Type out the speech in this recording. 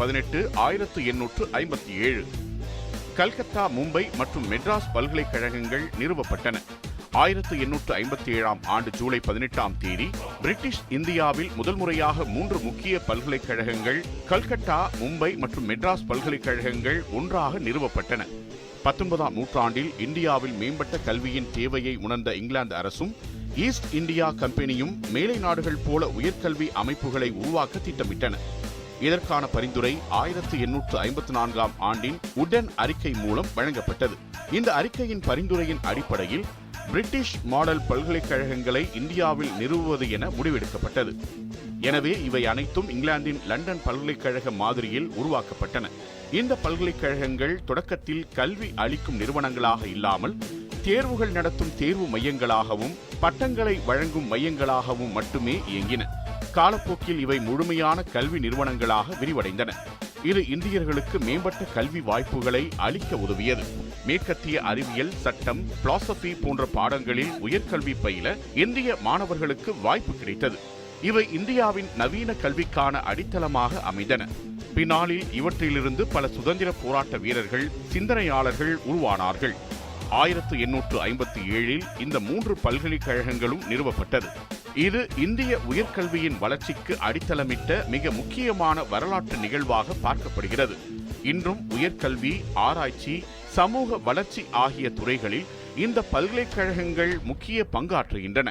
18 1857. கல்கத்தா, மும்பை மற்றும் மெட்ராஸ் பல்கலைக்கழகங்கள் நிறுவப்பட்டன. 1857ஆம் ஆண்டு ஜூலை 18ஆம் தேதி பிரிட்டிஷ் இந்தியாவில் முதல் முறையாக 3 முக்கிய பல்கலைக்கழகங்கள் கல்கத்தா, மும்பை மற்றும் மெட்ராஸ் பல்கலைக்கழகங்கள் ஒன்றாக நிறுவப்பட்டன. 19ஆம் நூற்றாண்டில் இந்தியாவில் மேம்பட்ட கல்வியின் தேவையை உணர்ந்த இங்கிலாந்து அரசும் ஈஸ்ட் இந்தியா கம்பெனியும் மேலை நாடுகள் போல உயர்கல்வி அமைப்புகளை உருவாக்க திட்டமிட்டன. இதற்கான பரிந்துரை 1854ஆம் ஆண்டின் உடன் அறிக்கை மூலம் வழங்கப்பட்டது. இந்த அறிக்கையின் பரிந்துரையின் அடிப்படையில் பிரிட்டிஷ் மாடல் பல்கலைக்கழகங்களை இந்தியாவில் நிறுவுவது என முடிவெடுக்கப்பட்டது. எனவே இவை அனைத்தும் இங்கிலாந்தின் லண்டன் பல்கலைக்கழக மாதிரியில் உருவாக்கப்பட்டன. இந்த பல்கலைக்கழகங்கள் தொடக்கத்தில் கல்வி அளிக்கும் நிறுவனங்களாக இல்லாமல் தேர்வுகள் நடத்தும் தேர்வு மையங்களாகவும் பட்டங்களை வழங்கும் மையங்களாகவும் மட்டுமே இயங்கின. காலப்போக்கில் இவை முழுமையான கல்வி நிறுவனங்களாக விரிவடைந்தன. இது இந்தியர்களுக்கு மேம்பட்ட கல்வி வாய்ப்புகளை அளிக்க உதவியது. மேற்கத்திய அறிவியல், சட்டம், பிலாசபி போன்ற பாடங்களில் உயர்கல்வி பயில இந்திய மாணவர்களுக்கு வாய்ப்பு கிடைத்தது. இவை இந்தியாவின் நவீன கல்விக்கான அடித்தளமாக அமைந்தன. பின்னாளில் இவற்றிலிருந்து பல சுதந்திர போராட்ட வீரர்கள், சிந்தனையாளர்கள் உருவானார்கள். 1857இல் இந்த 3 பல்கலைக்கழகங்களும் நிறுவப்பட்டது. இது இந்திய உயர்கல்வியின் வளர்ச்சிக்கு அடித்தளமிட்ட மிக முக்கியமான வரலாற்று நிகழ்வாக பார்க்கப்படுகிறது. இன்றும் உயர்கல்வி, ஆராய்ச்சி, சமூக வளர்ச்சி ஆகிய துறைகளில் இந்த பல்கலைக்கழகங்கள் முக்கிய பங்காற்றுகின்றன.